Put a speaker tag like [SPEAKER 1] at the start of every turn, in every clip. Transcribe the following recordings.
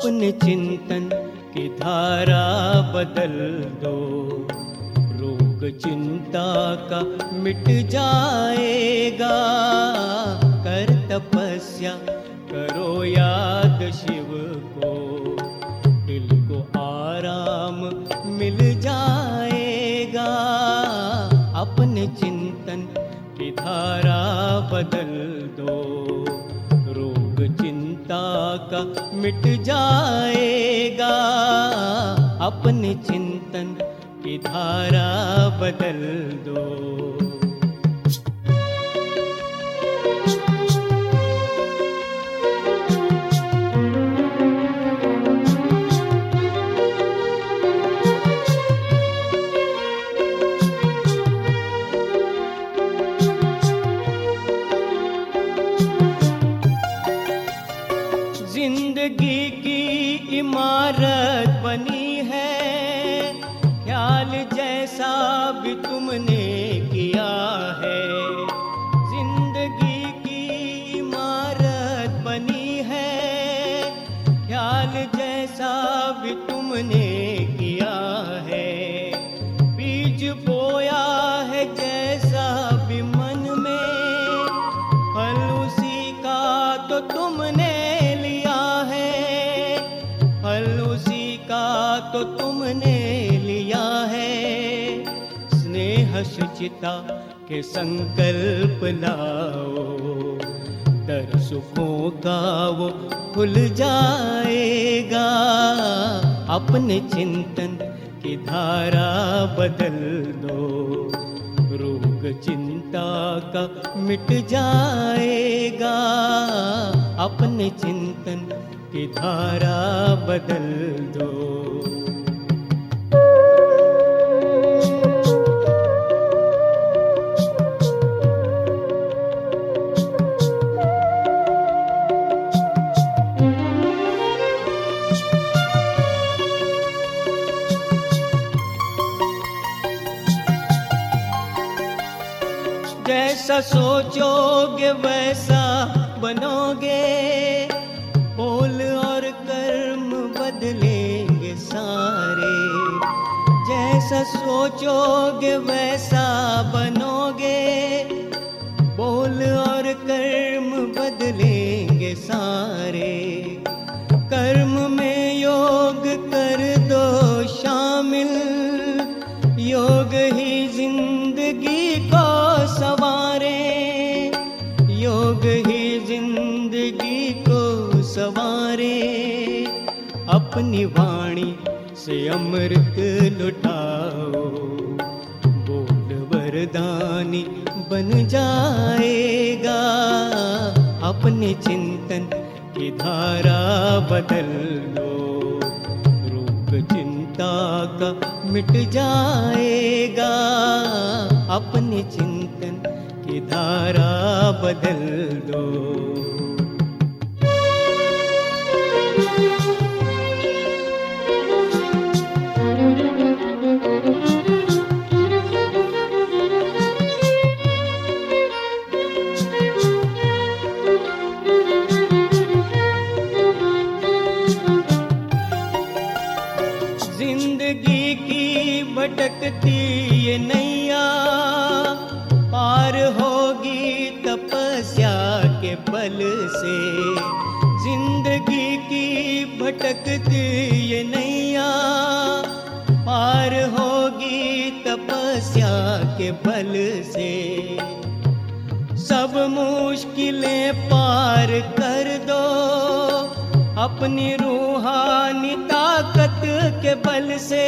[SPEAKER 1] अपने चिंतन की धारा बदल दो। रोग चिंता का मिट जाएगा। कर तपस्या करो याद शिव को, दिल को आराम मिल जाएगा। अपने चिंतन की धारा बदल दो। रोग चिंता का मिट जाएगा। अपने चिंतन की धारा बदल दो। जिंदगी की इमारत बनी है, ख्याल जैसा भी तुमने किया है। जिंदगी की इमारत बनी है, ख्याल जैसा भी तुमने किया है। बीज बोया है जैसा भी मन में, फल उसी का तो तुमने तो तुमने लिया है। स्नेह शुचिता के संकल्प लाओ, दर सुखों का वो खुल जाएगा। अपने चिंतन की धारा बदल दो। रोग चिंता का मिट जाएगा। अपने चिंतन की धारा बदल दो। जैसा सोचोगे वैसा बनोगे, बोल और कर्म बदलेंगे सारे। जैसा सोचोगे वैसा बनोगे, बोल और कर्म बदलेंगे सारे। कर्म में योग कर दो शामिल, योग ही जिंदगी को सवारे। योग ही जिंदगी को सवारे। अपनी वाणी से अमृत लुटाओ, बोल वरदानी बन जाएगा। अपने चिंतन की धारा बदल दो। रोग चिंता का मिट जाएगा। अपने चिंतन की धारा बदल दो। जिंदगी की भटकती ये नैया पार होगी तपस्या के बल से। जिंदगी की भटकती ये नैया पार होगी तपस्या के बल से। सब मुश्किलें पार कर दो अपनी रूहानी ताकत के बल से।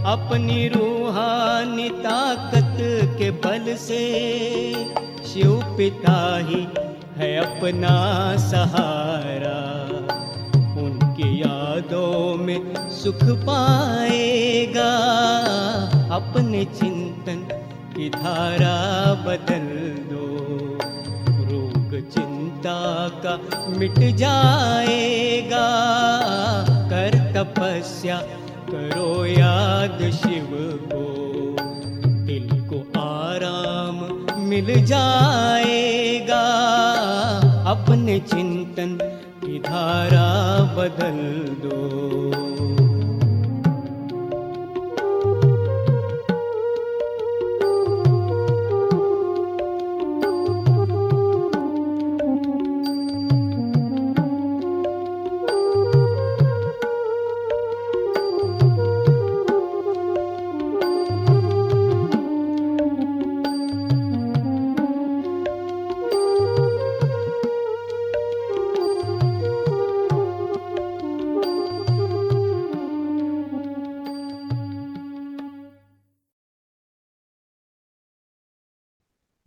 [SPEAKER 1] अपनी रूहानी ताकत के बल से। शिव पिता ही है अपना सहारा, उनकी यादों में सुख पाएगा। अपने चिंतन की धारा बदल दो। रोग चिंता का मिट जाएगा। कर तपस्या करो याद शिव को, दिल को आराम मिल जाएगा। अपने चिंतन की धारा बदल दो।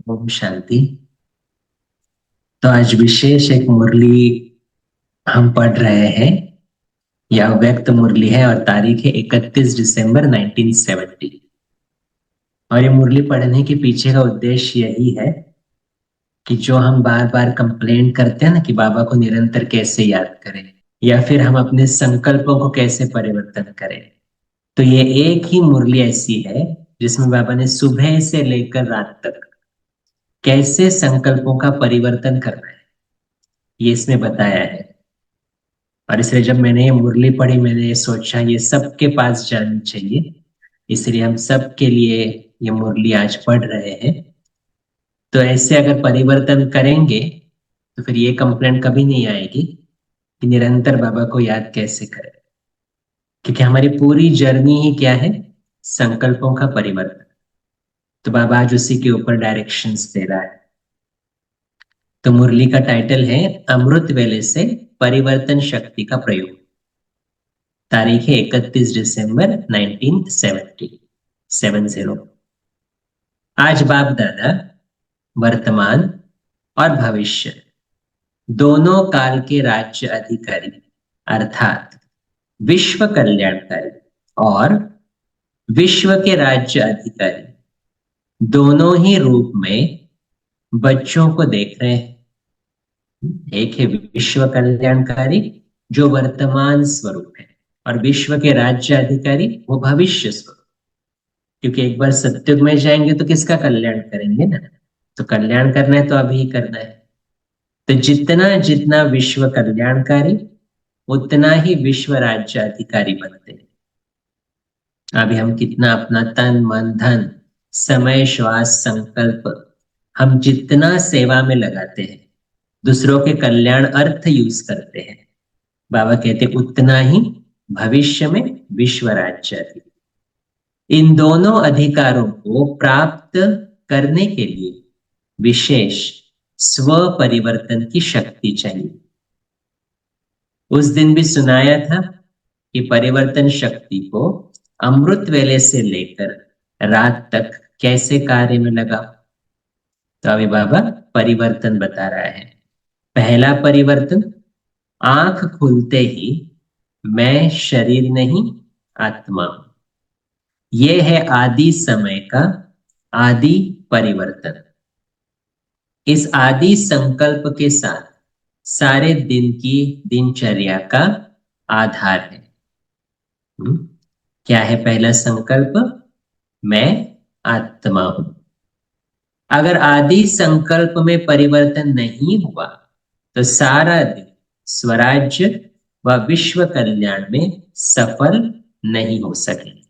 [SPEAKER 2] ओम शांति। तो आज विशेष एक मुरली हम पढ़ रहे हैं। यह व्यक्त मुरली है और तारीख है 31 दिसंबर 1970। और ये मुरली पढ़ने के पीछे का उद्देश्य यही है कि जो हम बार बार कंप्लेन करते हैं ना कि बाबा को निरंतर कैसे याद करें या फिर हम अपने संकल्पों को कैसे परिवर्तन करें, तो ये एक ही मुरली ऐसी है जिसमें बाबा ने सुबह से लेकर रात तक कैसे संकल्पों का परिवर्तन करना है ये इसमें बताया है। और इसलिए जब मैंने ये मुरली पढ़ी मैंने ये सोचा ये सबके पास जानी चाहिए, इसलिए हम सबके लिए ये मुरली आज पढ़ रहे हैं। तो ऐसे अगर परिवर्तन करेंगे तो फिर ये कंप्लेंट कभी नहीं आएगी कि निरंतर बाबा को याद कैसे करें, क्योंकि हमारी पूरी जर्नी ही क्या है, संकल्पों का परिवर्तन। तो बाबा आज उसी के ऊपर डायरेक्शंस दे रहा है। तो मुरली का टाइटल है अमृत वेले से परिवर्तन शक्ति का प्रयोग। तारीख है 31 दिसंबर 1970। आज बाप दादा वर्तमान और भविष्य दोनों काल के राज्य अधिकारी अर्थात विश्व कल्याणकारी और विश्व के राज्य अधिकारी दोनों ही रूप में बच्चों को देख रहे हैं। एक है विश्व कल्याणकारी जो वर्तमान स्वरूप है और विश्व के राज्य अधिकारी वो भविष्य स्वरूप। क्योंकि एक बार सत्युग में जाएंगे तो किसका कल्याण करेंगे ना, तो कल्याण करना है तो अभी ही करना है। तो जितना जितना विश्व कल्याणकारी उतना ही विश्व राज्य अधिकारी बनते हैं। अभी हम कितना अपना तन मन धन समय श्वास संकल्प हम जितना सेवा में लगाते हैं, दूसरों के कल्याण अर्थ यूज करते हैं, बाबा कहते उतना ही भविष्य में विश्व राज्य अधिकारी। इन दोनों अधिकारों को प्राप्त करने के लिए विशेष स्व परिवर्तन की शक्ति चाहिए। उस दिन भी सुनाया था कि परिवर्तन शक्ति को अमृत वेले से लेकर रात तक कैसे कार्य में लगाओ। तो अभी बाबा परिवर्तन बता रहा है। पहला परिवर्तन, आंख खुलते ही मैं शरीर नहीं आत्मा हूं। यह है आदि समय का आदि परिवर्तन। इस आदि संकल्प के साथ सारे दिन की दिनचर्या का आधार है। क्या है पहला संकल्प? मैं आत्मा हूं। अगर आदि संकल्प में परिवर्तन नहीं हुआ तो सारा दिन स्वराज्य व विश्व कल्याण में सफल नहीं हो सकेंगे।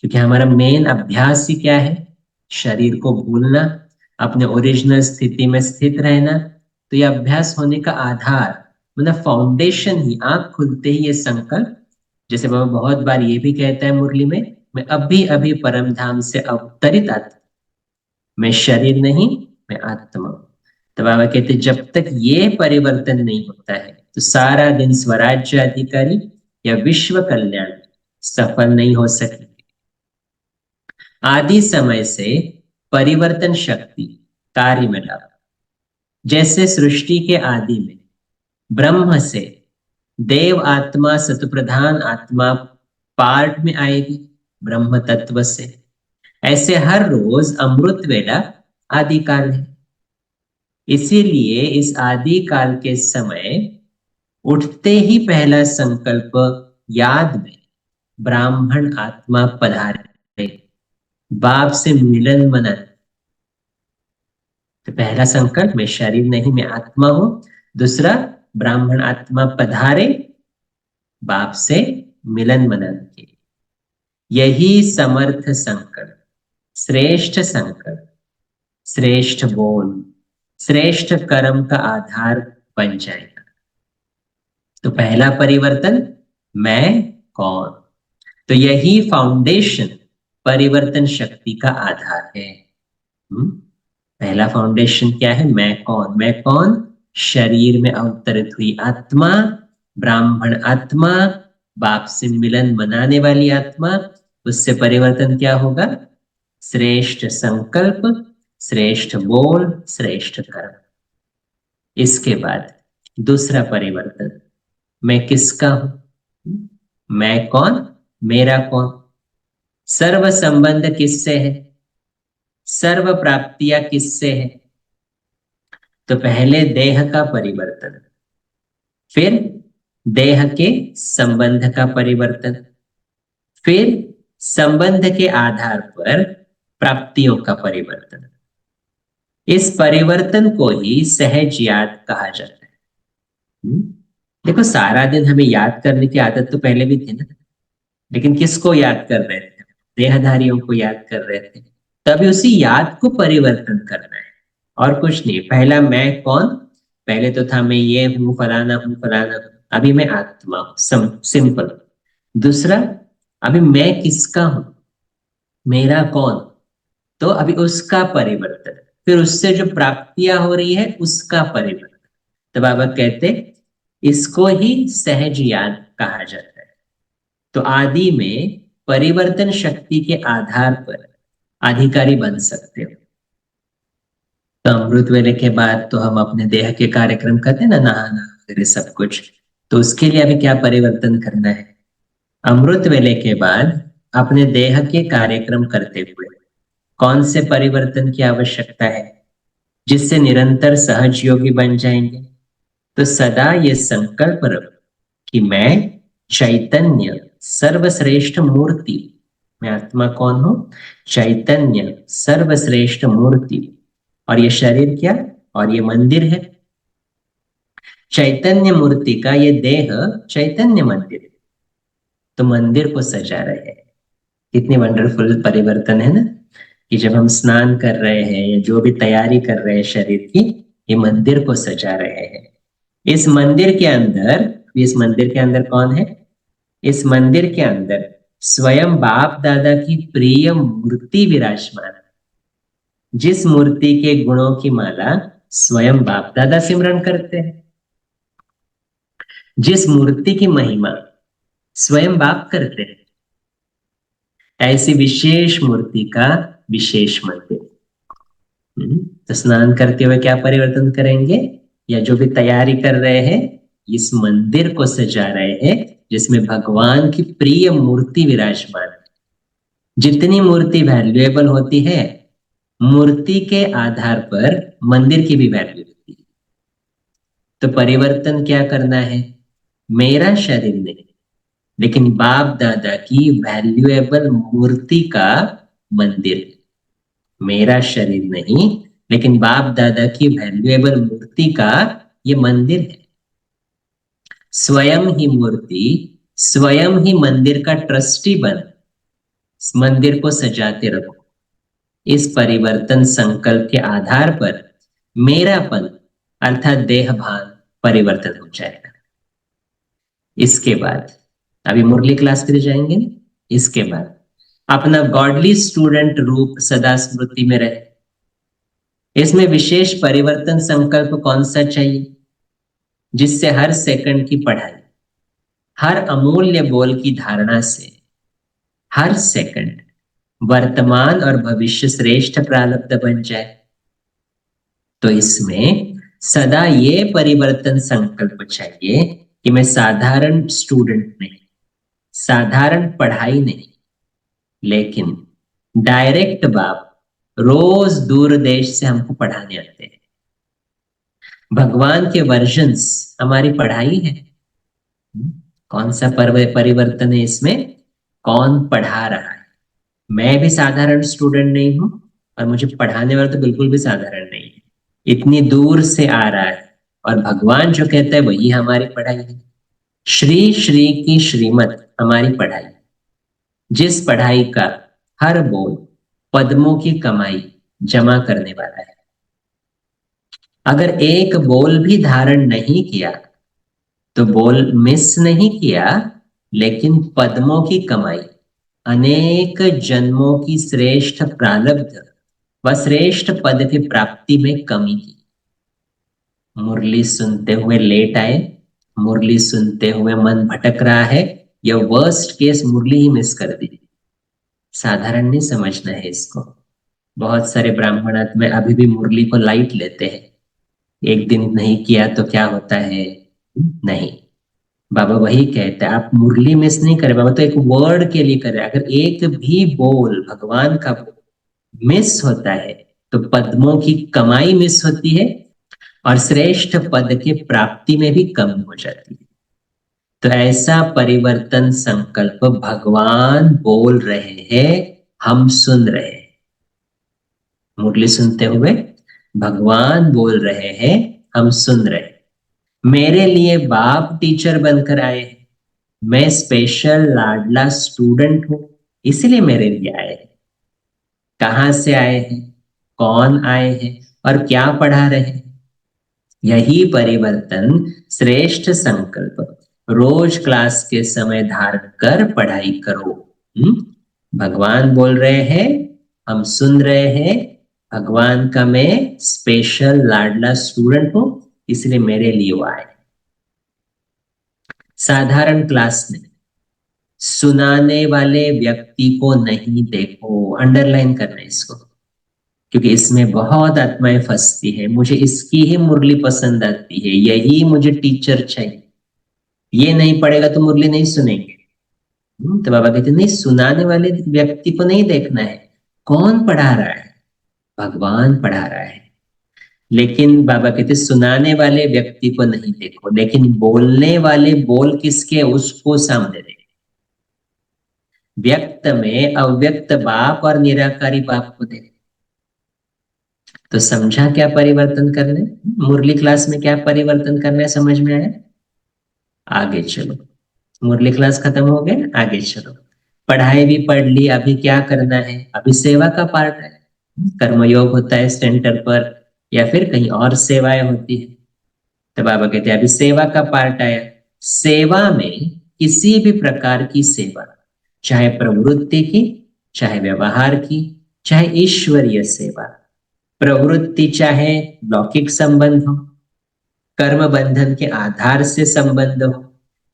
[SPEAKER 2] क्योंकि हमारा मेन अभ्यास ही क्या है? शरीर को भूलना, अपने ओरिजिनल स्थिति में स्थित रहना। तो यह अभ्यास होने का आधार मतलब फाउंडेशन ही आंख खुलते ही ये संकल्प, जैसे बाबा बहुत बार ये भी कहता है मुरली में, मैं अभी अभी परम धाम से अवतरित आत्मा, मैं शरीर नहीं मैं आत्मा हूं। तो बाबा कहते जब तक ये परिवर्तन नहीं होता है तो सारा दिन स्वराज्य अधिकारी या विश्व कल्याण सफल नहीं हो सकेंगे। आदि समय से परिवर्तन शक्ति कार्य में लाओ। जैसे सृष्टि के आदि में ब्रह्म से देव आत्मा सतप्रधान आत्मा पार्ट में आएगी ब्रह्म तत्व से, ऐसे हर रोज अमृत वेला आदि काल है। इसीलिए इस आदि काल के समय उठते ही पहला संकल्प याद में ब्राह्मण आत्मा पधारे, बाप से मिलन मनाए। तो पहला संकल्प मैं शरीर नहीं मैं आत्मा हूं। दूसरा ब्राह्मण आत्मा पधारे बाप से मिलन मनाने के लिए। यही समर्थ संकल्प, श्रेष्ठ संकल्प, श्रेष्ठ बोल, श्रेष्ठ कर्म का आधार बन जाएगा। तो पहला परिवर्तन, मैं कौन, तो यही फाउंडेशन परिवर्तन शक्ति का आधार है। पहला फाउंडेशन क्या है? मैं कौन। मैं कौन? शरीर में अवतरित हुई आत्मा, ब्राह्मण आत्मा, बाप से मिलन मनाने वाली आत्मा। उससे परिवर्तन क्या होगा? श्रेष्ठ संकल्प, श्रेष्ठ बोल, श्रेष्ठ कर्म। इसके बाद दूसरा परिवर्तन, मैं किसका हूं? मैं कौन, मेरा कौन। सर्व संबंध किससे है? सर्व प्राप्तियां किससे है? तो पहले देह का परिवर्तन, फिर देह के संबंध का परिवर्तन, फिर संबंध के आधार पर प्राप्तियों का परिवर्तन। इस परिवर्तन को ही सहज याद कहा जाता है। देखो, सारा दिन हमें याद करने की आदत तो पहले भी थी ना, लेकिन किसको याद कर रहे थे? देहधारियों को याद कर रहे थे। तभी उसी याद को परिवर्तन करना है और कुछ नहीं। पहला मैं कौन, पहले तो था मैं ये हूं, फलाना हूं, फलाना हूं। अभी मैं आत्मा हूं, सिंपल। दूसरा, अभी मैं किसका हूं, मेरा कौन, तो अभी उसका परिवर्तन। फिर उससे जो प्राप्तियां हो रही है उसका परिवर्तन। तो बाबा कहते इसको ही सहज याद कहा जाता है। तो आदि में परिवर्तन शक्ति के आधार पर अधिकारी बन सकते हो। तो अमृत वेले के बाद तो हम अपने देह के कार्यक्रम करते हैं ना, नहाना वगैरह सब कुछ। तो उसके लिए अभी क्या परिवर्तन करना है? अमृत वेले के बाद अपने देह के कार्यक्रम करते हुए कौन से परिवर्तन की आवश्यकता है जिससे निरंतर सहज योगी बन जाएंगे? तो सदा ये संकल्प रखो कि मैं चैतन्य सर्वश्रेष्ठ मूर्ति, मैं आत्मा कौन हूं? चैतन्य सर्वश्रेष्ठ मूर्ति। और ये शरीर क्या? और ये मंदिर है। चैतन्य मूर्ति का ये देह चैतन्य मंदिर, तो मंदिर को सजा रहे हैं। कितनी वंडरफुल परिवर्तन है ना, कि जब हम स्नान कर रहे हैं या जो भी तैयारी कर रहे हैं शरीर की, ये मंदिर को सजा रहे हैं। इस मंदिर के अंदर कौन है? इस मंदिर के अंदर स्वयं बाप दादा की प्रिय मूर्ति विराजमान, जिस मूर्ति के गुणों की माला स्वयं बाप दादा सिमरन करते हैं, जिस मूर्ति की महिमा स्वयं बाप करते हैं, ऐसी विशेष मूर्ति का विशेष मंदिर। तो स्नान करते हुए क्या परिवर्तन करेंगे, या जो भी तैयारी कर रहे हैं, इस मंदिर को सजा रहे हैं जिसमें भगवान की प्रिय मूर्ति विराजमान है। जितनी मूर्ति वैल्यूएबल होती है, मूर्ति के आधार पर मंदिर की भी वैल्यू होती है। तो परिवर्तन क्या करना है? मेरा शरीर नहीं, लेकिन बाप दादा की वैल्यूएबल मूर्ति का मंदिर। मेरा शरीर नहीं, लेकिन बाप दादा की वैल्यूएबल मूर्ति का ये मंदिर है। स्वयं ही मूर्ति, स्वयं ही मंदिर का ट्रस्टी बन इस मंदिर को सजाते रहो। इस परिवर्तन संकल्प के आधार पर मेरापन अर्थात देह भान परिवर्तन हो जाएगा। इसके बाद अभी मुरली क्लास के लिए जाएंगे ना, इसके बाद अपना गॉडली स्टूडेंट रूप सदा स्मृति में रहे। इसमें विशेष परिवर्तन संकल्प कौन सा चाहिए? जिससे हर सेकंड की पढ़ाई, हर अमूल्य बोल की धारणा से हर सेकंड वर्तमान और भविष्य श्रेष्ठ प्रारब्ध बन जाए। तो इसमें सदा ये परिवर्तन संकल्प चाहिए कि मैं साधारण स्टूडेंट नहीं, साधारण पढ़ाई नहीं, लेकिन डायरेक्ट बाप रोज दूर देश से हमको पढ़ाने आते हैं। भगवान के वर्जन्स हमारी पढ़ाई है। कौन सा परिवर्तन है इसमें? कौन पढ़ा रहा है? मैं भी साधारण स्टूडेंट नहीं हूं और मुझे पढ़ाने वाला तो बिल्कुल भी साधारण नहीं है। इतनी दूर से आ रहा है, और भगवान जो कहता है वही हमारी पढ़ाई है। श्री श्री की श्रीमत हमारी पढ़ाई, जिस पढ़ाई का हर बोल पद्मों की कमाई जमा करने वाला है। अगर एक बोल भी धारण नहीं किया तो बोल मिस नहीं किया, लेकिन पद्मों की कमाई, अनेक जन्मों की श्रेष्ठ प्रारब्ध व श्रेष्ठ पद की प्राप्ति में कमी की। मुरली सुनते हुए लेट आए, मुरली सुनते हुए मन भटक रहा है, या वर्स्ट केस मुरली ही मिस कर दी। साधारण नहीं समझना है इसको। बहुत सारे ब्राह्मणात में अभी भी मुरली को लाइट लेते हैं। एक दिन नहीं किया तो क्या होता है? नहीं, बाबा वही कहते हैं, आप मुरली मिस नहीं करे, बाबा तो एक वर्ड के लिए करे। अगर एक भी बोल भगवान का मिस होता है तो पद्मों की कमाई मिस होती है और श्रेष्ठ पद के प्राप्ति में भी कमी हो जाती है। तो ऐसा परिवर्तन संकल्प भगवान बोल रहे हैं, हम सुन रहे हैं। मुरली सुनते हुए भगवान बोल रहे हैं, हम सुन रहे हैं। मेरे लिए बाप टीचर बनकर आए हैं, मैं स्पेशल लाडला स्टूडेंट हूं, इसलिए मेरे लिए आए हैं। कहां से आए हैं, कौन आए हैं और क्या पढ़ा रहे हैं? यही परिवर्तन श्रेष्ठ संकल्प रोज क्लास के समय धारण कर पढ़ाई करो। भगवान बोल रहे हैं, हम सुन रहे हैं। भगवान का मैं स्पेशल लाडला स्टूडेंट हूं, इसलिए मेरे लिए वो आए। साधारण क्लास में सुनाने वाले व्यक्ति को नहीं देखो, अंडरलाइन करना इसको, क्योंकि इसमें बहुत आत्माएं फंसती है। मुझे इसकी ही मुरली पसंद आती है, यही मुझे टीचर चाहिए, ये नहीं पढ़ेगा तो मुरली नहीं सुनेंगे। तो बाबा कहते नहीं, सुनाने वाले व्यक्ति को नहीं देखना है, कौन पढ़ा रहा है? भगवान पढ़ा रहा है। लेकिन बाबा कहते सुनाने वाले व्यक्ति को नहीं देखो, लेकिन बोलने वाले बोल किसके, उसको सामने देखो। व्यक्त में अव्यक्त बाप और निराकारी बाप को देखो। तो समझा क्या परिवर्तन करने? मुरली क्लास में क्या परिवर्तन करना है, समझ में आया? आगे चलो, मुरली क्लास खत्म हो गया, आगे चलो। पढ़ाई भी पढ़ ली, अभी क्या करना है? अभी सेवा का पार्ट है। कर्मयोग होता है सेंटर पर, या फिर कहीं और सेवाएं होती है। तो बाबा कहते हैं अभी सेवा का पार्ट आया। सेवा में किसी भी प्रकार की सेवा, चाहे प्रवृत्ति की, चाहे व्यवहार की, चाहे ईश्वरीय सेवा, प्रवृत्ति चाहे लौकिक संबंध हो, कर्म बंधन के आधार से संबंध हो,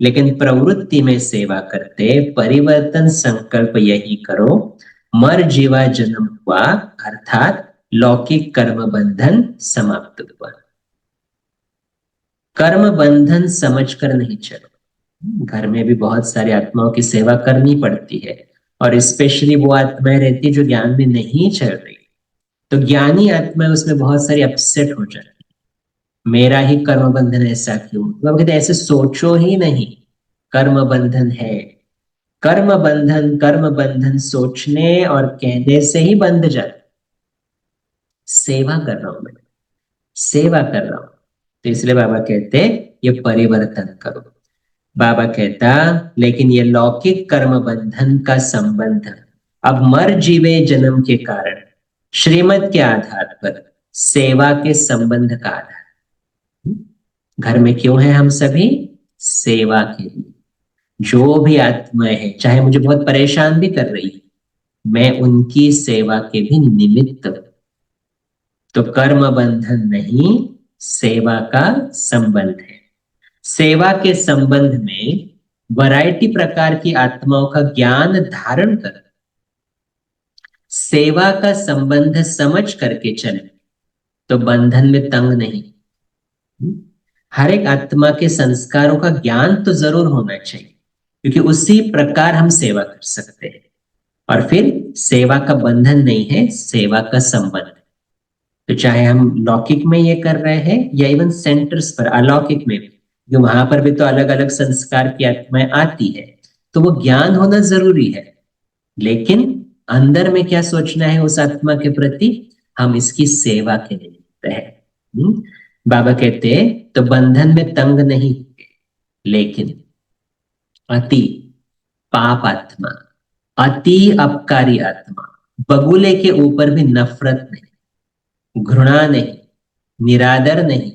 [SPEAKER 2] लेकिन प्रवृत्ति में सेवा करते परिवर्तन संकल्प यही करो, मर जीवा जन्म हुआ, अर्थात लौकिक कर्म बंधन समाप्त हुआ। कर्म बंधन समझकर नहीं चलो। घर में भी बहुत सारी आत्माओं की सेवा करनी पड़ती है, और स्पेशली वो आत्माएं रहती है जो ज्ञान में नहीं चल रही। तो ज्ञानी आत्माएं उसमें बहुत सारी अपसेट हो जाती है, मेरा ही कर्म बंधन ऐसा क्यों? तो कहते ऐसे सोचो ही नहीं, कर्म बंधन है। कर्म बंधन सोचने और कहने से ही बंध जाता। सेवा कर रहा हूं मैं, सेवा कर रहा हूं, तो इसलिए बाबा कहते ये परिवर्तन करो। बाबा कहता लेकिन ये लौकिक कर्म बंधन का संबंध अब मर जीवे जन्म के कारण श्रीमत के आधार पर सेवा के संबंध का आधार। घर में क्यों है हम सभी? सेवा के लिए। जो भी आत्माएं हैं, चाहे मुझे बहुत परेशान भी कर रही है, मैं उनकी सेवा के भी निमित्त। तो कर्म बंधन नहीं, सेवा का संबंध है। सेवा के संबंध में वैरायटी प्रकार की आत्माओं का ज्ञान धारण कर सेवा का संबंध समझ करके चले तो बंधन में तंग नहीं। हर एक आत्मा के संस्कारों का ज्ञान तो जरूर होना चाहिए, क्योंकि उसी प्रकार हम सेवा कर सकते हैं। और फिर सेवा का बंधन नहीं है, सेवा का संबंध। तो चाहे हम लौकिक में ये कर रहे हैं या इवन सेंटर्स पर अलौकिक में भी, क्योंकि वहां पर भी तो अलग अलग संस्कार की आत्माएं आती है, तो वो ज्ञान होना जरूरी है। लेकिन अंदर में क्या सोचना है उस आत्मा के प्रति? हम इसकी सेवा के लिए है। बाबा कहते तो बंधन में तंग नहीं, लेकिन अति पाप आत्मा, अति अपकारी आत्मा, बगुले के ऊपर भी नफरत नहीं, घृणा नहीं, निरादर नहीं,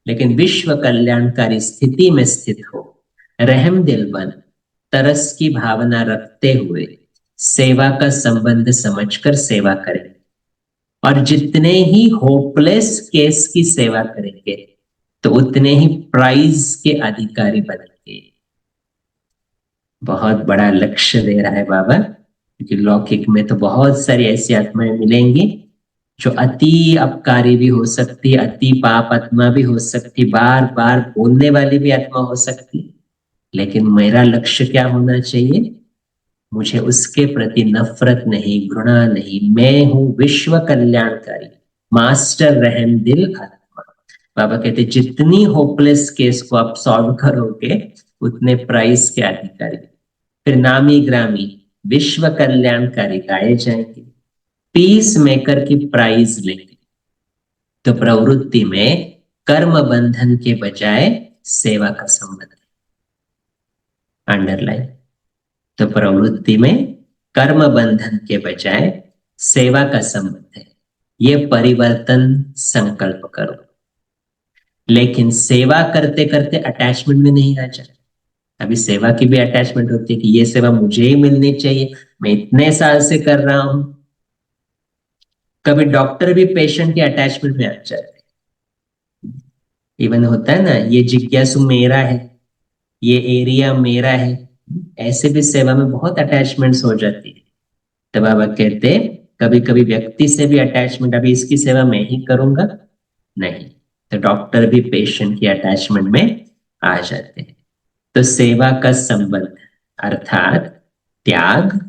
[SPEAKER 2] लेकिन विश्व कल्याणकारी स्थिति में स्थित हो, रहम दिल बन तरस की भावना रखते हुए सेवा का संबंध समझकर सेवा करें, और जितने ही होपलेस केस की सेवा करेंगे तो उतने ही प्राइज के अधिकारी बनेंगे। बहुत बड़ा लक्ष्य दे रहा है बाबा, क्योंकि लौकिक में तो बहुत सारी ऐसी आत्माएं मिलेंगी जो अति अपकारी भी हो सकती, अति पाप आत्मा भी हो सकती, बार बार बोलने वाली भी आत्मा हो सकती। लेकिन मेरा लक्ष्य क्या होना चाहिए? मुझे उसके प्रति नफरत नहीं, घृणा नहीं, मैं हूं विश्व कल्याणकारी मास्टर रहम दिल आत्मा। बाबा कहते जितनी होपलेस केस को आप सॉल्व करोगे उतने प्राइज के अधिकारी, फिर नामी ग्रामी विश्व कल्याणकारी गाए जाएंगे, पीस मेकर की प्राइज लेंगे। तो प्रवृत्ति में कर्म बंधन के बजाय सेवा का संबंध है, अंडरलाइन। तो प्रवृत्ति में कर्म बंधन के बजाय सेवा का संबंध है, ये परिवर्तन संकल्प करो। लेकिन सेवा करते करते अटैचमेंट में नहीं आ जाए। अभी सेवा की भी अटैचमेंट होती है कि ये सेवा मुझे ही मिलनी चाहिए, मैं इतने साल से कर रहा हूं। कभी डॉक्टर भी पेशेंट के अटैचमेंट में आ जाते हैं। इवन होता है ना, ये जिज्ञासु मेरा है, ये एरिया मेरा है, ऐसे भी सेवा में बहुत अटैचमेंट्स हो जाती है। तो बाबा कहते कभी कभी व्यक्ति से भी अटैचमेंट, अभी इसकी सेवा मैं ही करूंगा, नहीं, तो डॉक्टर भी पेशेंट की अटैचमेंट में आ जाते हैं। तो सेवा का संबंध अर्थात त्याग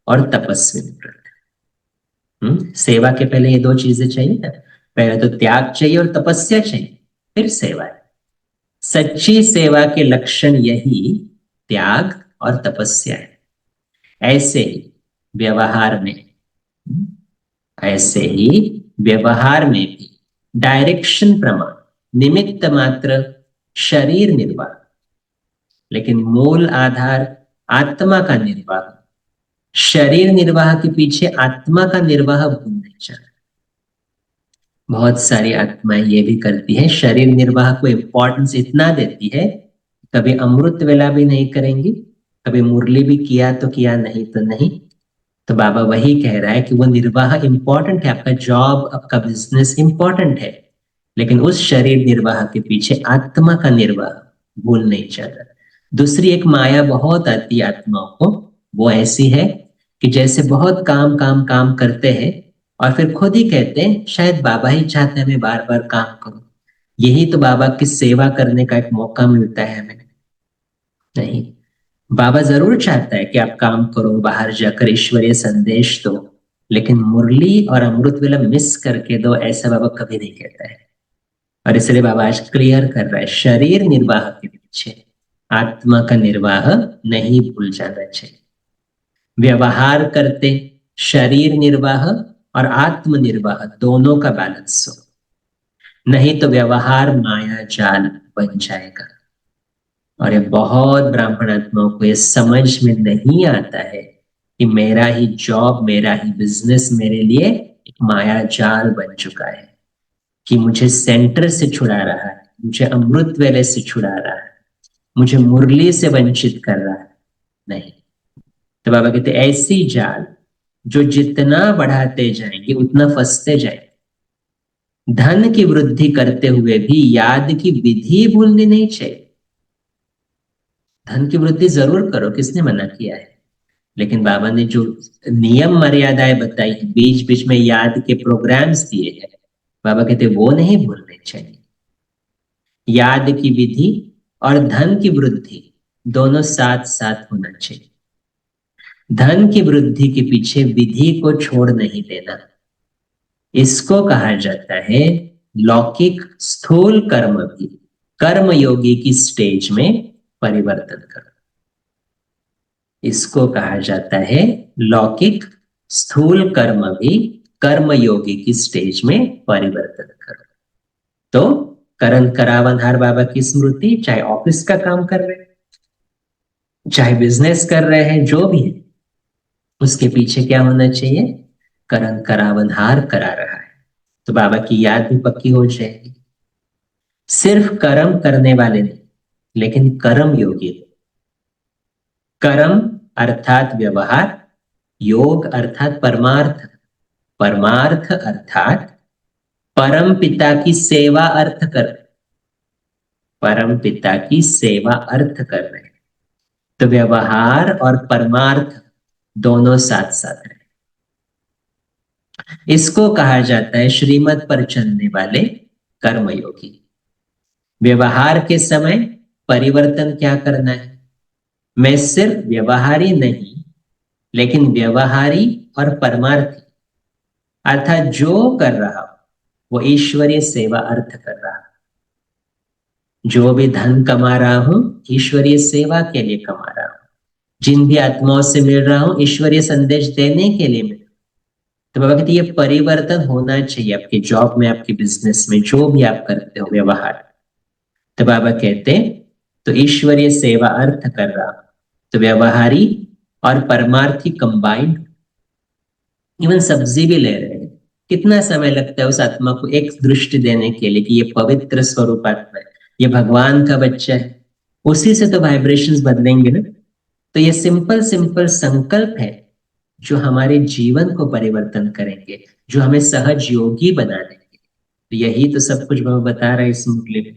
[SPEAKER 2] और तपस्वी व्रत। सेवा के पहले ये दो चीजें चाहिए ना, पहले तो त्याग चाहिए और तपस्या चाहिए, फिर सेवा है। सच्ची सेवा के लक्षण यही त्याग और तपस्या है। ऐसे ही व्यवहार में, ऐसे ही व्यवहार में भी डायरेक्शन प्रमाण निमित्त मात्र शरीर निर्वाह, लेकिन मूल आधार आत्मा का निर्वाह। शरीर निर्वाह के पीछे आत्मा का निर्वाह भूल नहीं जाना। बहुत सारी आत्माएं ये भी करती है, शरीर निर्वाह को इंपॉर्टेंस इतना देती है, कभी अमृत वेला भी नहीं करेंगी, कभी मुरली भी किया तो किया, नहीं तो नहीं। तो बाबा वही कह रहा है कि वो निर्वाह इंपॉर्टेंट है, आपका जॉब, आपका बिजनेस इंपॉर्टेंट है, लेकिन उस शरीर निर्वाह के पीछे आत्मा का निर्वाह भूल नहीं जाना। दूसरी एक माया बहुत आती है आत्माओं को, वो ऐसी है कि जैसे बहुत काम काम काम करते हैं और फिर खुद ही कहते हैं शायद बाबा ही चाहते हैं मैं बार बार काम करूं, यही तो बाबा की सेवा करने का एक मौका मिलता है हमें। नहीं, बाबा जरूर चाहता है कि आप काम करो, बाहर जाकर ईश्वरीय संदेश दो, लेकिन मुरली और अमृत वेला मिस करके दो, ऐसा बाबा कभी नहीं कहता है। और इसलिए बाबा आज क्लियर कर रहा है, शरीर निर्वाह के पीछे आत्मा का निर्वाह नहीं भूल जाना चाहिए। व्यवहार करते शरीर निर्वाह और आत्म निर्वाह दोनों का बैलेंस हो, नहीं तो व्यवहार माया जाल बन जाएगा। और ये बहुत ब्राह्मण आत्माओं को ये समझ में नहीं आता है कि मेरा ही जॉब, मेरा ही बिजनेस मेरे लिए एक माया जाल बन चुका है, कि मुझे सेंटर से छुड़ा रहा है, मुझे अमृत वेले से छुड़ा रहा है, मुझे मुरली से वंचित कर रहा है। नहीं, तो बाबा कहते ऐसी जाल जो जितना बढ़ाते जाएंगे उतना फंसते जाएंगे। धन की वृद्धि करते हुए भी याद की विधि भूलनी नहीं चाहिए। धन की वृद्धि जरूर करो, किसने मना किया है, लेकिन बाबा ने जो नियम मर्यादाएं बताई है, बीच बीच में याद के प्रोग्राम्स दिए हैं, बाबा कहते वो नहीं भूलने चाहिए। याद की विधि और धन की वृद्धि दोनों साथ साथ होना चाहिए। धन की वृद्धि के पीछे विधि को छोड़ नहीं देना, इसको कहा जाता है लौकिक स्थूल कर्म भी कर्म योगी की स्टेज में परिवर्तन करो। इसको कहा जाता है लौकिक स्थूल कर्म भी कर्म योगी की स्टेज में परिवर्तन करो। तो करण करावनहार बाबा की स्मृति, चाहे ऑफिस का काम कर रहे हैं, चाहे बिजनेस कर रहे हैं, जो भी है, उसके पीछे क्या होना चाहिए? करण करावनहार करा रहा है, तो बाबा की याद भी पक्की हो जाएगी। सिर्फ कर्म करने वाले नहीं, लेकिन कर्म योगी। कर्म अर्थात व्यवहार, योग अर्थात परमार्थ, परमार्थ अर्थात परम पिता की सेवा अर्थ कर, परम पिता की सेवा अर्थ कर रहे हैं, तो व्यवहार और परमार्थ दोनों साथ साथ रहे। इसको कहा जाता है श्रीमत पर चलने वाले कर्मयोगी। व्यवहार के समय परिवर्तन क्या करना है? मैं सिर्फ व्यवहारी नहीं, लेकिन व्यवहारी और परमार्थी, अर्थात जो कर रहा हूं वो ईश्वरीय सेवा अर्थ कर रहा हूं। जो भी धन कमा रहा हूं, ईश्वरीय सेवा के लिए कमा रहा हूं। जिन भी आत्माओं से मिल रहा हूं, ईश्वरीय संदेश देने के लिए मिल। तो बाबा कहते ये परिवर्तन होना चाहिए आपकी जॉब में, आपके बिजनेस में, जो भी आप करते हो व्यवहार। तो बाबा कहते तो ईश्वरीय सेवा अर्थ कर रहा, तो व्यवहारी और परमार्थी कंबाइंड। इवन सब्जी भी ले रहे हैं, कितना समय लगता है उस आत्मा को एक दृष्टि देने के लिए कि ये पवित्र स्वरूप आत्मा है, ये भगवान का बच्चा है। उसी से तो वाइब्रेशंस बदलेंगे ना। तो ये सिंपल सिंपल संकल्प है जो हमारे जीवन को परिवर्तन करेंगे, जो हमें सहज योगी बना देंगे। तो यही तो सब कुछ बाबा बता रहे हैं इस मुरली में।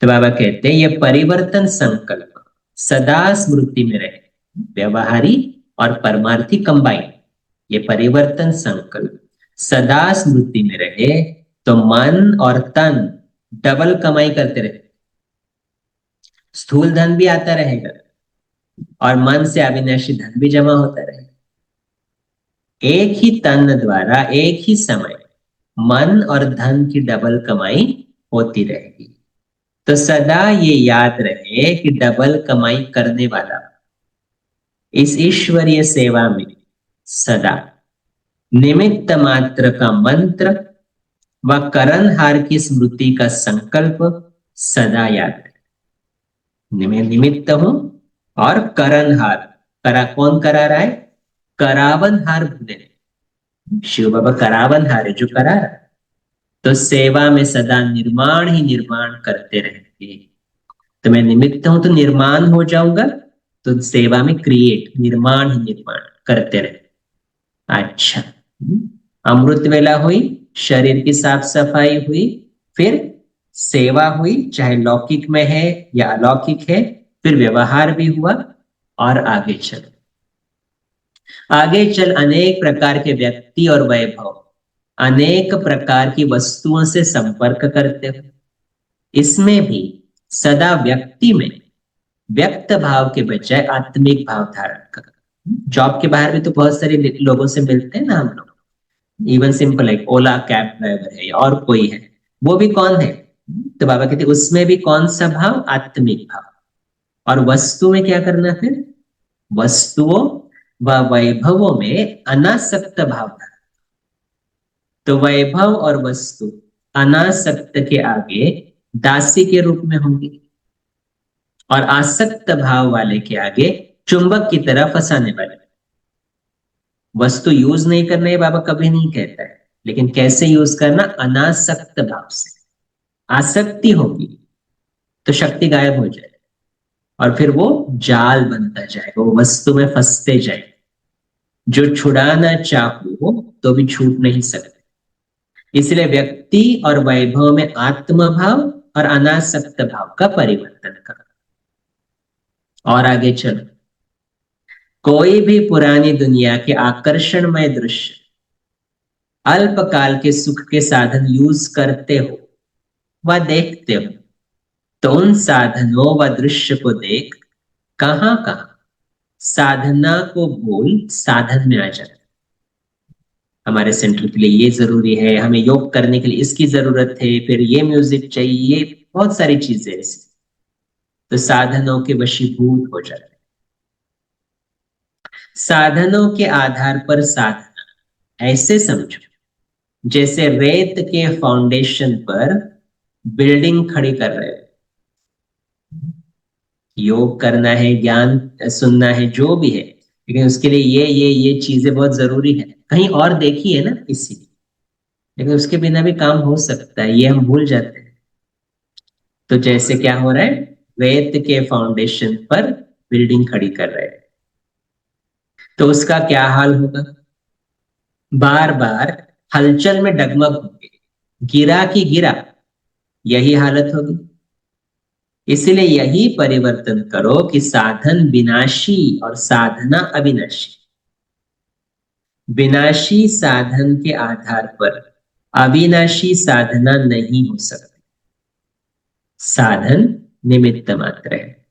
[SPEAKER 2] तो बाबा कहते हैं ये परिवर्तन संकल्प सदा स्मृति में रहे, व्यवहारी और परमार्थी कंबाइन। ये परिवर्तन संकल्प सदा स्मृति में रहे, तो मन और तन डबल कमाई करते रहे। स्थूल धन भी आता रहेगा और मन से अविनाशी धन भी जमा होता रहेगा। एक ही तन द्वारा एक ही समय मन और धन की डबल कमाई होती रहेगी। तो सदा ये याद रहे कि डबल कमाई करने वाला इस ईश्वरीय सेवा में सदा निमित्त मात्र का मंत्र व करणहार की स्मृति का संकल्प सदा याद रहे। मैं निमित्त हूं और करणहार, करा कौन करा रहा है? करावनहार भूले, शिव बाबा करावनहार है जो करा रहा है। तो सेवा में सदा निर्माण ही निर्माण करते रहेंगे। तो मैं निमित्त हूं तो निर्माण हो जाऊंगा, तो सेवा में क्रिएट, निर्माण ही निर्माण करते रहे। अच्छा, अमृत वेला हुई, शरीर की साफ सफाई हुई, फिर सेवा हुई, चाहे लौकिक में है या अलौकिक है, फिर व्यवहार भी हुआ, और आगे चल अनेक प्रकार के व्यक्ति और वैभव, अनेक प्रकार की वस्तुओं से संपर्क करते हो। इसमें भी सदा व्यक्ति में व्यक्त भाव के बजाय आत्मिक भाव धारण कर। जॉब के बाहर भी तो बहुत सारे लोगों से मिलते हैं ना हम लोग, इवन सिंपल लाइक ओला कैब ड्राइवर है और कोई है, वो भी कौन है? तो बाबा कहते उसमें भी कौन सा भाव? आत्मिक भाव। और वस्तु में क्या करना फिर? वस्तुओं व वैभवों में अनासक्त भाव धारण। तो वैभव और वस्तु अनासक्त के आगे दासी के रूप में होंगी, और आसक्त भाव वाले के आगे चुंबक की तरह फंसाने वाले। वस्तु यूज नहीं करना है बाबा कभी नहीं कहता है, लेकिन कैसे यूज करना? अनासक्त भाव से। आसक्ति होगी तो शक्ति गायब हो जाए और फिर वो जाल बनता जाएगा, वो वस्तु में फंसते जाए। जो छुड़ाना चाहो तो भी छूट नहीं सकते। इसलिए व्यक्ति और वैभव में आत्म भाव और अनासक्त भाव का परिवर्तन करो। और आगे चलो, कोई भी पुरानी दुनिया के आकर्षणमय दृश्य, अल्पकाल के सुख के साधन यूज करते हो व देखते हो, तो उन साधनों व दृश्य को देख कहां कहां साधना को भूल साधन में आ जाते। हमारे सेंटर के लिए ये जरूरी है, हमें योग करने के लिए इसकी जरूरत है, फिर ये म्यूजिक चाहिए, बहुत सारी चीजें ऐसी, तो साधनों के वशीभूत हो जाते। साधनों के आधार पर साधना ऐसे समझो जैसे रेत के फाउंडेशन पर बिल्डिंग खड़ी कर रहे हो, योग करना है, ज्ञान सुनना है, जो भी है, लेकिन उसके लिए ये चीजें बहुत जरूरी है। कहीं और देखी है ना इसी, लेकिन उसके बिना भी काम हो सकता है, ये हम भूल जाते हैं। तो जैसे क्या हो रहा है, वेद के फाउंडेशन पर बिल्डिंग खड़ी कर रहे हैं, तो उसका क्या हाल होगा, बार बार हलचल में डगमग होंगे, गिरा कि गिरा, यही हालत होगी। इसलिए यही परिवर्तन करो कि साधन विनाशी और साधना अविनाशी। विनाशी साधन के आधार पर अविनाशी साधना नहीं हो सकती। साधन निमित्त मात्र है।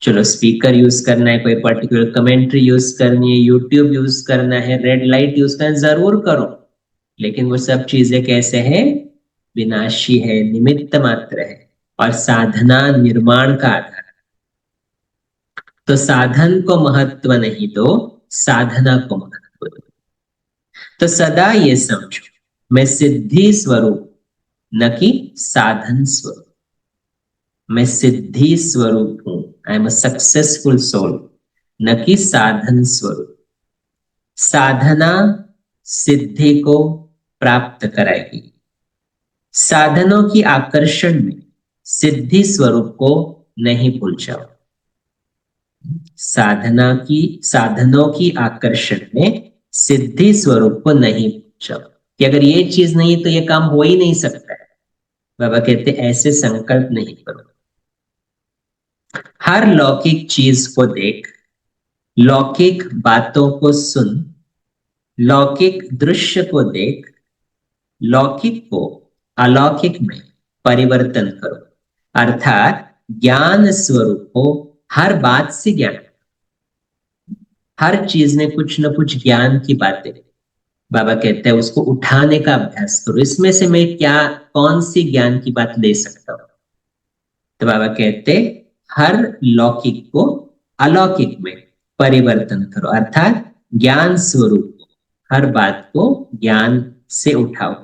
[SPEAKER 2] चलो स्पीकर यूज करना है, कोई पर्टिकुलर कमेंट्री यूज करनी है, यूट्यूब यूज करना है, रेड लाइट यूज करना है, जरूर करो, लेकिन वो सब चीजें कैसे हैं, विनाशी है, निमित्त मात्र है, और साधना निर्माण का आधार। तो साधन को महत्व नहीं दो, साधना को महत्व दो। तो सदा ये समझो, मैं सिद्धि स्वरूप न कि साधन स्वरूप, मैं सिद्धि स्वरूप हूं, I am a successful soul, न कि साधन स्वरूप। साधना सिद्धि को प्राप्त कराएगी, साधनों की आकर्षण में सिद्धि स्वरूप को नहीं भूल जाओ। साधनों की आकर्षण में सिद्धि स्वरूप को नहीं भूल जाओ, कि अगर ये चीज नहीं तो ये काम हो ही नहीं सकता है। बाबा कहते ऐसे संकल्प नहीं करो। हर लौकिक चीज को देख, लौकिक बातों को सुन, लौकिक दृश्य को देख, लौकिक को अलौकिक में परिवर्तन करो, अर्थात ज्ञान स्वरूप हो, हर बात से ज्ञान, हर चीज में कुछ न कुछ ज्ञान की बातें। बाबा कहते हैं उसको उठाने का अभ्यास करो, इसमें से मैं क्या, कौन सी ज्ञान की बात ले सकता हूं। तो बाबा कहते हर लौकिक को अलौकिक में परिवर्तन करो, अर्थात ज्ञान स्वरूप को, हर बात को ज्ञान से उठाओ,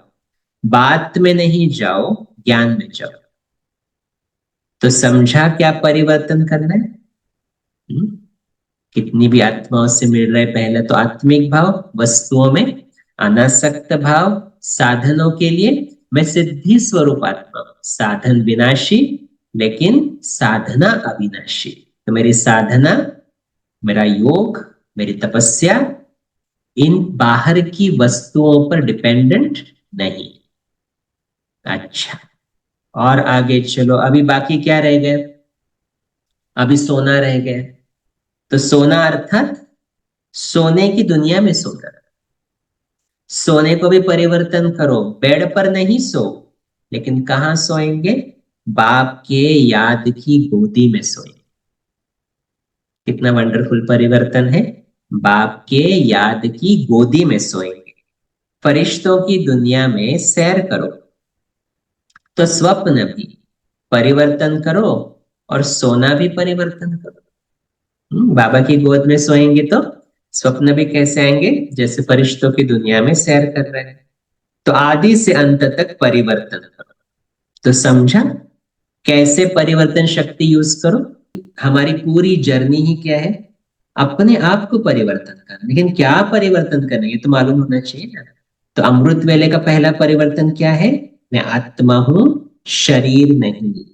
[SPEAKER 2] बात में नहीं जाओ, ज्ञान में जाओ। तो समझा क्या परिवर्तन करना है। कितनी भी आत्माओं से मिल रहे, पहले तो आत्मिक भाव, वस्तुओं में अनासक्त भाव, साधनों के लिए मैं सिद्धि स्वरूप आत्मा हूं, साधन विनाशी लेकिन साधना अविनाशी। तो मेरी साधना, मेरा योग, मेरी तपस्या इन बाहर की वस्तुओं पर डिपेंडेंट नहीं। अच्छा, और आगे चलो, अभी बाकी क्या रह गए, अभी सोना रह गया। तो सोना अर्थात सोने की दुनिया में सोना, सोने को भी परिवर्तन करो, बेड पर नहीं सो, लेकिन कहां सोएंगे, बाप के याद की गोदी में सोएंगे। कितना वंडरफुल परिवर्तन है, बाप के याद की गोदी में सोएंगे। फरिश्तों की दुनिया में सैर करो। तो स्वप्न भी परिवर्तन करो और सोना भी परिवर्तन करो। बाबा की गोद में सोएंगे तो स्वप्न भी कैसे आएंगे, जैसे फरिश्तों की दुनिया में सैर कर रहे हैं। तो आदि से अंत तक परिवर्तन करो। तो समझा कैसे परिवर्तन शक्ति यूज करो। हमारी पूरी जर्नी ही क्या है, अपने आप को परिवर्तन करना, लेकिन क्या परिवर्तन करना ये तो मालूम होना चाहिए ना। तो अमृत वेले का पहला परिवर्तन क्या है, मैं आत्मा हूं, शरीर नहीं।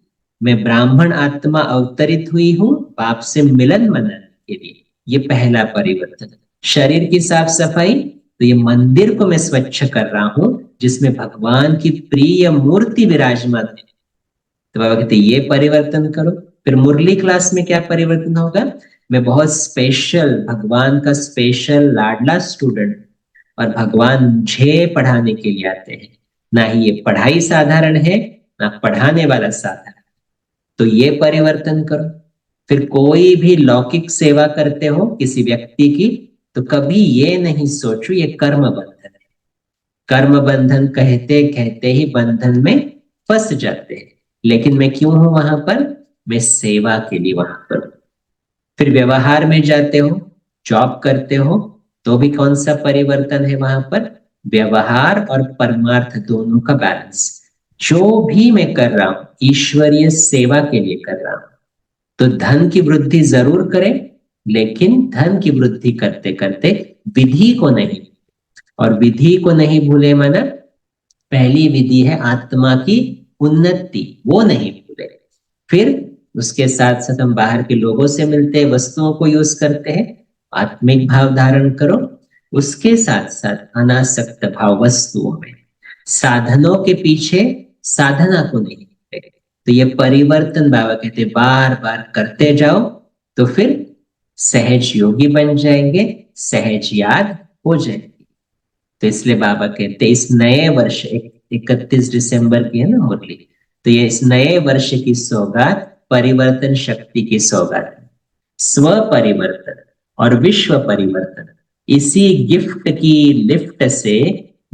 [SPEAKER 2] मैं ब्राह्मण आत्मा अवतरित हुई हूं बाप से मिलन मनाने के लिए, ये पहला परिवर्तन। शरीर की साफ सफाई, तो ये मंदिर को मैं स्वच्छ कर रहा हूं जिसमें भगवान की प्रिय मूर्ति विराजमान है। तो बाबा कहते ये परिवर्तन करो। फिर मुरली क्लास में क्या परिवर्तन होगा, मैं बहुत स्पेशल, भगवान का स्पेशल लाडला स्टूडेंट, और भगवान मुझे पढ़ाने के लिए आते हैं। ना ही ये पढ़ाई साधारण है, ना पढ़ाने वाला साधारण। तो ये परिवर्तन करो। फिर कोई भी लौकिक सेवा करते हो किसी व्यक्ति की, तो कभी ये नहीं सोचो ये कर्म बंधन है। कर्म बंधन कहते कहते ही बंधन में फंस जाते हैं, लेकिन मैं क्यों हूं वहां पर, मैं सेवा के लिए वहां पर। फिर व्यवहार में जाते हो, जॉब करते हो, तो भी कौन सा परिवर्तन है वहां पर, व्यवहार और परमार्थ दोनों का बैलेंस। जो भी मैं कर रहा हूं ईश्वरीय सेवा के लिए कर रहा हूं, तो धन की वृद्धि जरूर करें, लेकिन धन की वृद्धि करते करते विधि को नहीं, और विधि को नहीं भूले माना पहली विधि है आत्मा की उन्नति, वो नहीं भूले। फिर उसके साथ साथ हम बाहर के लोगों से मिलते हैं, वस्तुओं को यूज करते हैं, आत्मिक भाव धारण करो। उसके साथ साथ अनासक्त भाव वस्तुओं में, साधनों के पीछे साधना को नहीं भूले। तो ये परिवर्तन बाबा कहते बार बार करते जाओ, तो फिर सहज योगी बन जाएंगे, सहज याद हो जाएंगे। तो इसलिए बाबा कहते इस नए वर्ष 31 दिसंबर की है ना मुरली, तो ये इस नए वर्ष की सौगात परिवर्तन शक्ति की सौगात है। स्व परिवर्तन और विश्व परिवर्तन, इसी गिफ्ट की लिफ्ट से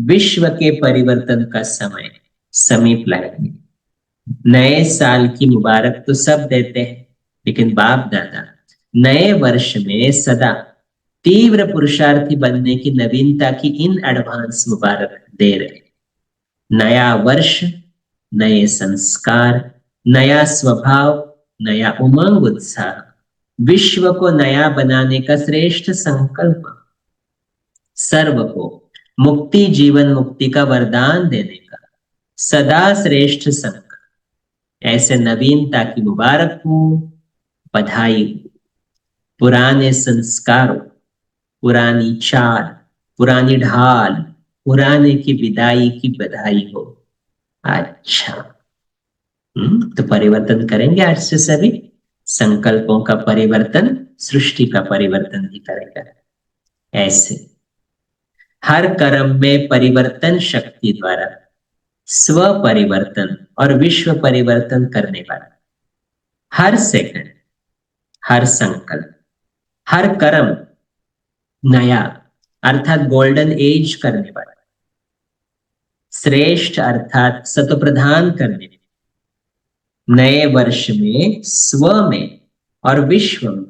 [SPEAKER 2] विश्व के परिवर्तन का समय समीप लाएंगे। नए साल की मुबारक तो सब देते हैं, लेकिन बाप दादा नए वर्ष में सदा तीव्र पुरुषार्थी बनने की नवीनता की इन एडवांस मुबारक दे रहे। नया वर्ष, नए संस्कार, नया स्वभाव, नया उमंग उत्साह, विश्व को नया बनाने का श्रेष्ठ संकल्प, सर्व को मुक्ति जीवन मुक्ति का वरदान देने का सदा श्रेष्ठ संकल्प। ऐसे नवीनता की मुबारक हो, बधाई हो। पुराने संस्कारों, पुरानी चाल, पुरानी ढाल, पुराने की विदाई की बधाई हो। अच्छा, तो परिवर्तन करेंगे आज से सभी। संकल्पों का परिवर्तन सृष्टि का परिवर्तन भी करेगा। ऐसे हर कर्म में परिवर्तन शक्ति द्वारा स्व परिवर्तन और विश्व परिवर्तन करने वाला, हर सेकंड, हर संकल्प, हर कर्म नया अर्थात गोल्डन एज करने वाला, श्रेष्ठ अर्थात सतप्रधान करने, नए वर्ष में स्व में और विश्व में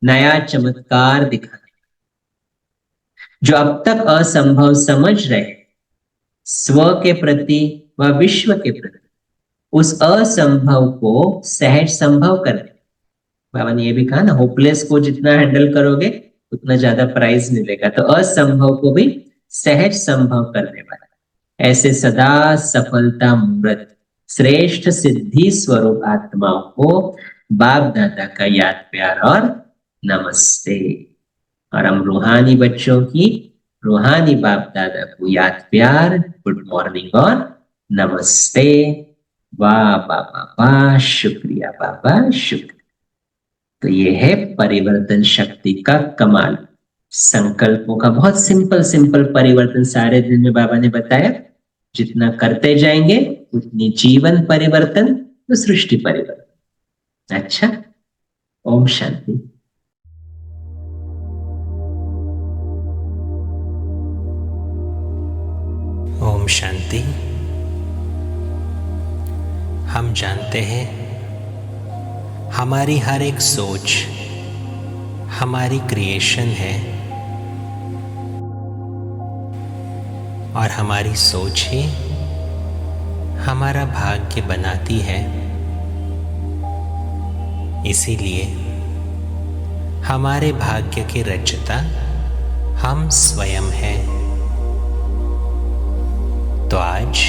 [SPEAKER 2] नया चमत्कार दिखाने, जो अब तक असंभव समझ रहे स्व के प्रति व विश्व के प्रति, उस असंभव को सहज संभव करने। बाबा ने ये भी कहा ना, होपलेस को जितना हैंडल करोगे उतना ज्यादा प्राइज मिलेगा, तो असंभव को भी सहज संभव करने वाला, ऐसे सदा सफलता मूर्त श्रेष्ठ सिद्धि स्वरूप आत्माओं को बाप दादा का याद प्यार और नमस्ते। और हम रूहानी बच्चों की रूहानी बाप दादा को याद प्यार, गुड मॉर्निंग और नमस्ते। वाह बाबा वाह, शुक्रिया बाबा शुक्रिया। तो ये है परिवर्तन शक्ति का कमाल। संकल्पों का बहुत सिंपल सिंपल परिवर्तन सारे दिन में बाबा ने बताया। जितना करते जाएंगे उतनी जीवन परिवर्तन तो सृष्टि परिवर्तन। अच्छा, ओम शांति।
[SPEAKER 3] ओम शांति। हम जानते हैं हमारी हर एक सोच हमारी क्रिएशन है, और हमारी सोच ही हमारा भाग्य बनाती है। इसीलिए हमारे भाग्य के रचयिता हम स्वयं हैं। तो आज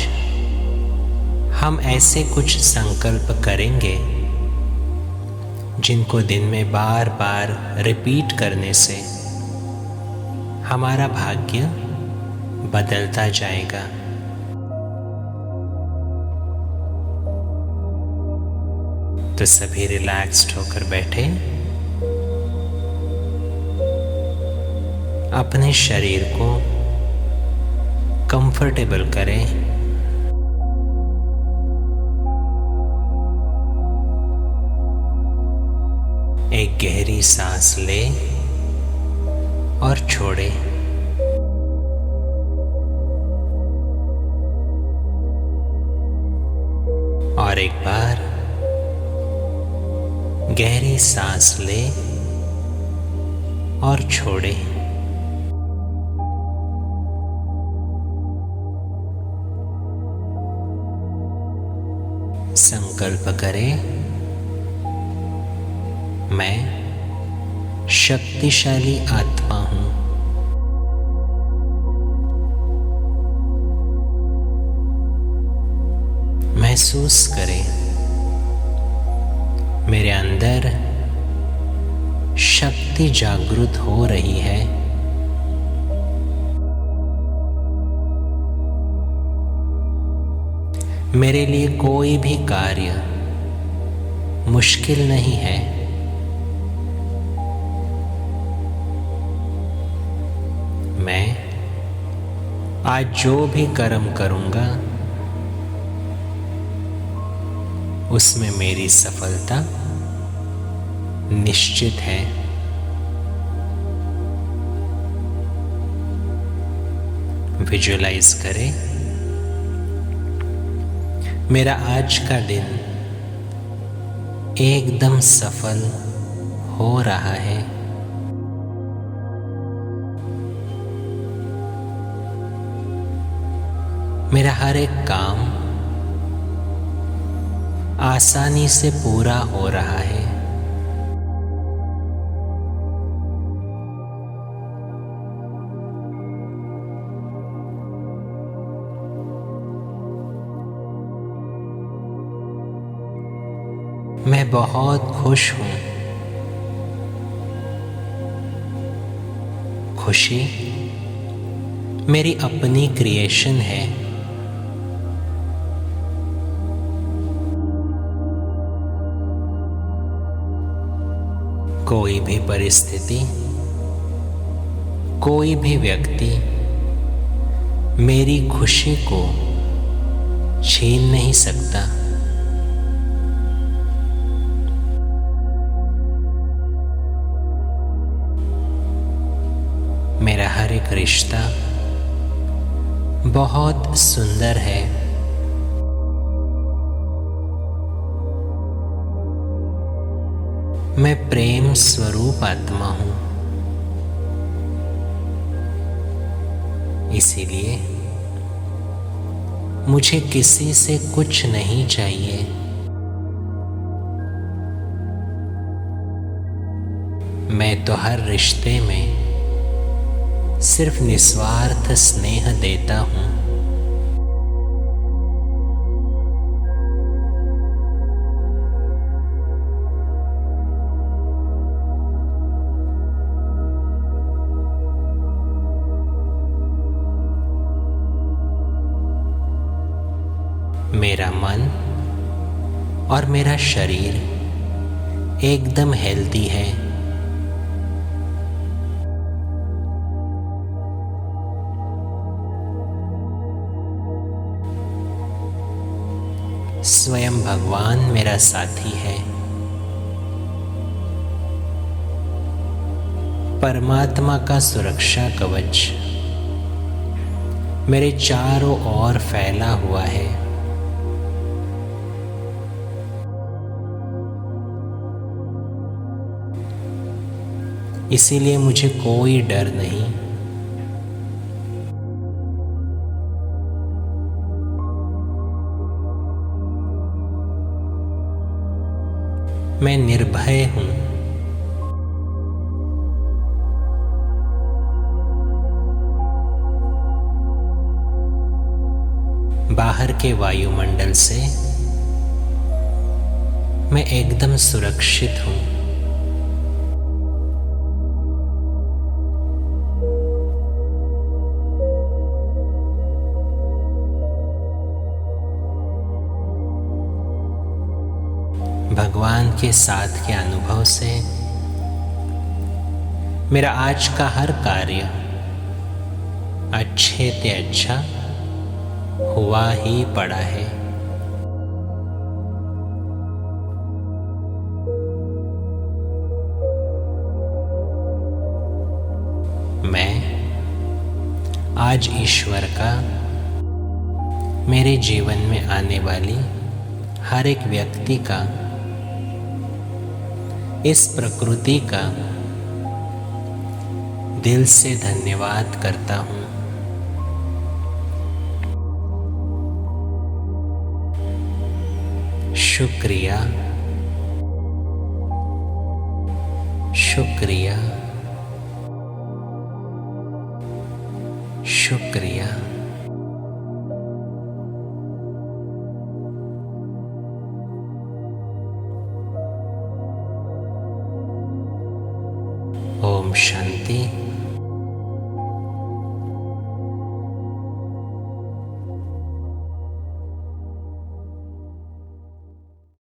[SPEAKER 3] हम ऐसे कुछ संकल्प करेंगे जिनको दिन में बार बार रिपीट करने से हमारा भाग्य बदलता जाएगा। तो सभी रिलैक्स्ड होकर बैठे, अपने शरीर को कंफर्टेबल करें। एक गहरी सांस ले और छोड़े। और एक बार गहरी सांस ले और छोड़े। संकल्प करें, मैं शक्तिशाली आत्मा हूं। महसूस करें, मेरे अंदर शक्ति जागृत हो रही है। मेरे लिए कोई भी कार्य मुश्किल नहीं है। मैं आज जो भी कर्म करूंगा उसमें मेरी सफलता निश्चित है। विजुअलाइज करें, मेरा आज का दिन एकदम सफल हो रहा है। मेरा हर एक काम आसानी से पूरा हो रहा है। मैं बहुत खुश हूं। खुशी मेरी अपनी क्रिएशन है। कोई भी परिस्थिति, कोई भी व्यक्ति मेरी खुशी को छीन नहीं सकता। मेरा हर एक रिश्ता बहुत सुंदर है। मैं प्रेम स्वरूप आत्मा हूं। इसीलिए मुझे किसी से कुछ नहीं चाहिए। मैं तो हर रिश्ते में सिर्फ निस्वार्थ स्नेह देता हूं। मेरा मन और मेरा शरीर एकदम हेल्दी है। स्वयं भगवान मेरा साथी है। परमात्मा का सुरक्षा कवच मेरे चारों ओर फैला हुआ है। इसीलिए मुझे कोई डर नहीं। मैं निर्भय हूं। बाहर के वायुमंडल से मैं एकदम सुरक्षित हूं। भगवान के साथ के अनुभव से मेरा आज का हर कार्य अच्छे से अच्छा हुआ ही पड़ा है। मैं आज ईश्वर का मेरे जीवन में आने वाली हर एक व्यक्ति का, इस प्रकृति का दिल से धन्यवाद करता हूं। शुक्रिया, शुक्रिया, शुक्रिया। ओम शांति।